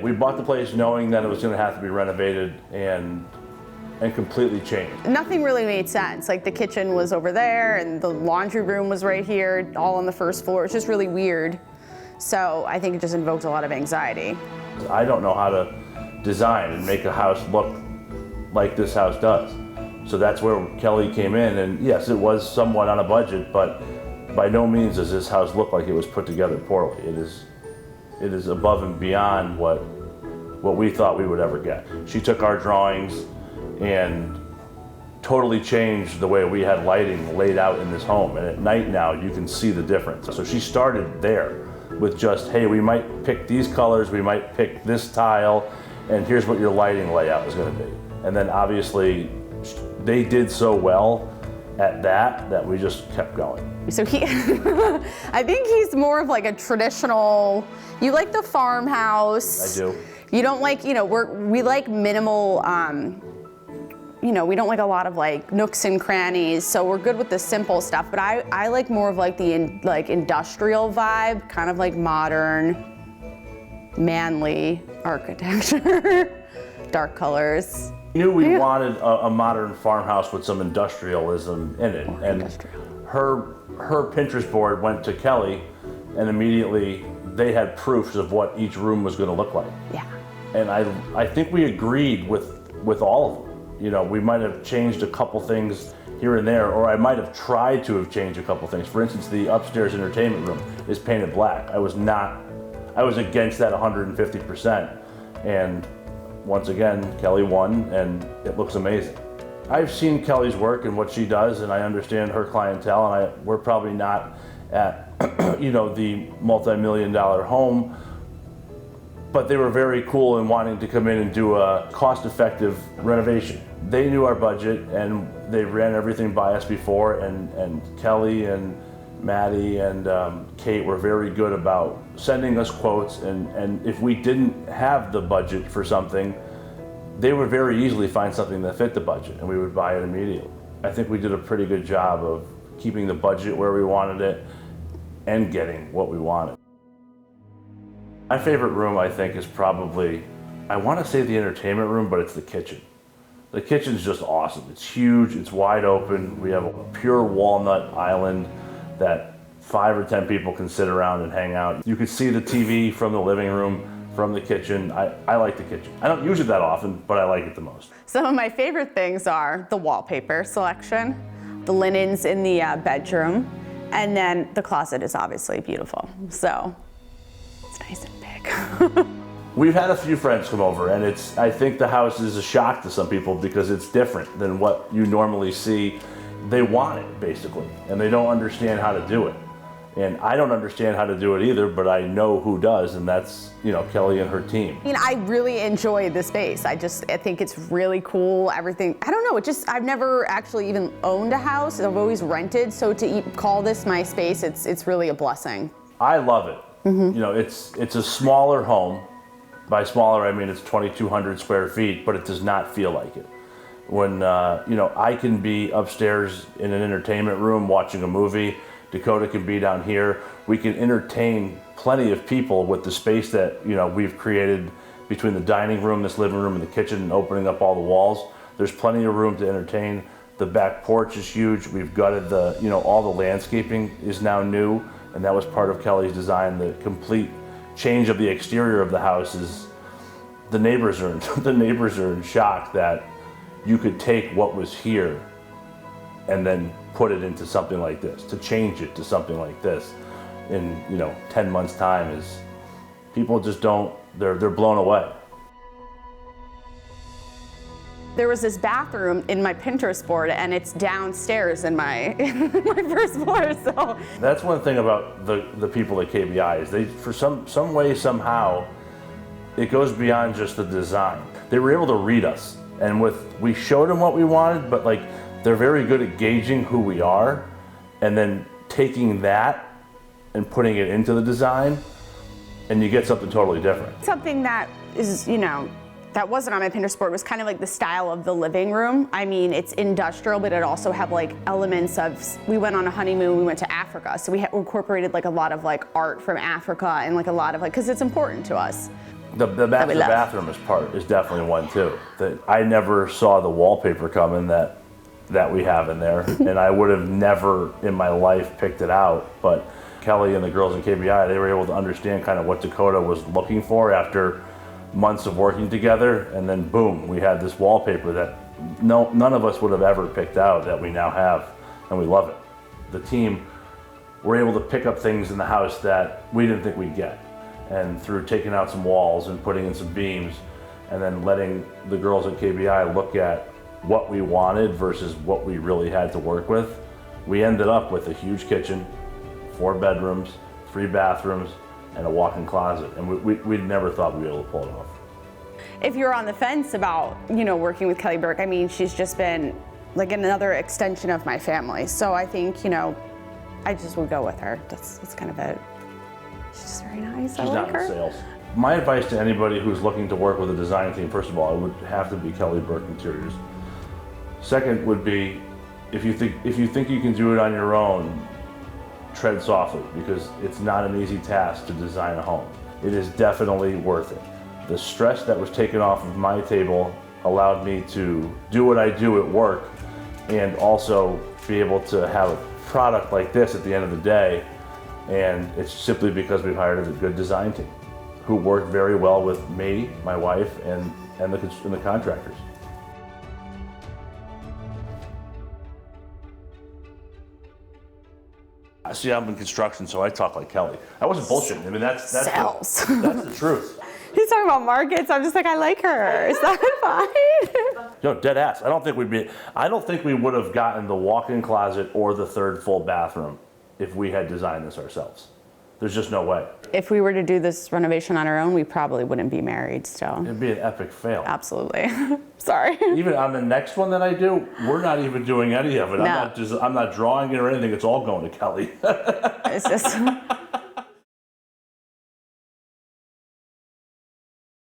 We bought the place knowing that it was going to have to be renovated and completely changed. Nothing really made sense. Like the kitchen was over there and the laundry room was right here, all on the first floor. It's just really weird. So I think it just invoked a lot of anxiety. I don't know how to design and make a house look like this house does. So that's where Kellie came in, and yes, it was somewhat on a budget, but by no means does this house look like it was put together poorly. It is above and beyond what we thought we would ever get. She took our drawings and totally changed the way we had lighting laid out in this home. And at night now, you can see the difference. So she started there with just, hey, we might pick these colors, we might pick this tile, and here's what your lighting layout is gonna be. And then obviously, they did so well at that we just kept going. So I think he's more of like a traditional, you like the farmhouse. I do. You don't like, we like minimal, we don't like a lot of like nooks and crannies, so we're good with the simple stuff, but I like more of like the industrial vibe, kind of like modern, manly architecture, dark colors. We knew we wanted a modern farmhouse with some industrialism in it, and her Pinterest board went to Kellie, and immediately they had proofs of what each room was going to look like. Yeah. And I think we agreed with all of them. We might have changed a couple things here and there, or I might have tried to have changed a couple things. For instance, the upstairs entertainment room is painted black. I was against that 150%. And once again, Kellie won, and it looks amazing. I've seen Kellie's work and what she does, and I understand her clientele, and we're probably not at, the multi-million-dollar home, but they were very cool in wanting to come in and do a cost-effective renovation. They knew our budget, and they ran everything by us before, and Kellie and Maddie and Kate were very good about sending us quotes, and if we didn't have the budget for something, they would very easily find something that fit the budget, and we would buy it immediately. I think we did a pretty good job of keeping the budget where we wanted it and getting what we wanted. My favorite room, I think, is probably, I want to say the entertainment room, but it's the kitchen. The kitchen's just awesome. It's huge, it's wide open. We have a pure walnut island that 5 or 10 people can sit around and hang out. You can see the TV from the living room, from the kitchen. I like the kitchen. I don't use it that often, but I like it the most. Some of my favorite things are the wallpaper selection, the linens in the bedroom, and then the closet is obviously beautiful. So it's nice and big. We've had a few friends come over, and I think the house is a shock to some people because it's different than what you normally see. They want it, basically, and they don't understand how to do it. And I don't understand how to do it either, but I know who does, and that's, Kellie and her team. I really enjoy the space. I think it's really cool, everything. I don't know, I've never actually even owned a house. I've always rented, so to call this my space, it's really a blessing. I love it. Mm-hmm. It's a smaller home. By smaller, I mean it's 2,200 square feet, but it does not feel like it. When, I can be upstairs in an entertainment room watching a movie, Dakota can be down here. We can entertain plenty of people with the space that, we've created between the dining room, this living room, and the kitchen, and opening up all the walls. There's plenty of room to entertain. The back porch is huge. We've gutted all the landscaping is now new, and that was part of Kellie's design. The complete change of the exterior of the house is, the neighbors are in shock that you could take what was here and then put it into something like this. To change it to something like this in 10 months time is, people just don't, they're blown away. There was this bathroom in my Pinterest board, and it's downstairs in my first floor. So that's one thing about the people at KBI is they, for some way, somehow, it goes beyond just the design. They were able to read us, and we showed them what we wanted, but they're very good at gauging who we are, and then taking that and putting it into the design, and you get something totally different. Something that is, that wasn't on my Pinterest board was kind of like the style of the living room. I mean, it's industrial, but it also had elements of, we went on a honeymoon, we went to Africa, so we incorporated a lot of art from Africa and a lot of because it's important to us. The we love. bathroom is definitely one too. That I never saw the wallpaper coming that we have in there, and I would have never in my life picked it out. But Kelly and the girls at KBI, they were able to understand kind of what Dakota was looking for after months of working together, and then boom, we had this wallpaper that none of us would have ever picked out that we now have, and we love it. The team were able to pick up things in the house that we didn't think we'd get. And through taking out some walls and putting in some beams and then letting the girls at KBI look at what we wanted versus what we really had to work with, we ended up with a huge kitchen, 4 bedrooms, 3 bathrooms, and a walk-in closet. And we never thought we'd be able to pull it off. If you're on the fence about, you know, working with Kellie Burke, I mean, she's just been like another extension of my family. So I think, you know, I just would go with her. That's kind of it. She's just very nice. I She's like not her. in sales. My advice to anybody who's looking to work with a design team, first of all, it would have to be Kellie Burke Interiors. Second would be, if you think you can do it on your own, tread softly, because it's not an easy task to design a home. It is definitely worth it. The stress that was taken off of my table allowed me to do what I do at work and also be able to have a product like this at the end of the day. And it's simply because we've hired a good design team who worked very well with me, my wife, and the contractors. See, I'm in construction, so I talk like Kelly. I wasn't bullshitting. I mean, that's Sales. that's the truth. He's talking about markets. I'm just like, I like her. Is that fine? No, dead ass. I don't think we would have gotten the walk-in closet or the 3rd full bathroom if we had designed this ourselves. There's just no way. If we were to do this renovation on our own, we probably wouldn't be married still. It'd be an epic fail. Absolutely. Sorry. Even on the next one that I do, we're not even doing any of it. No. I'm not drawing it or anything. It's all going to Kelly. It's just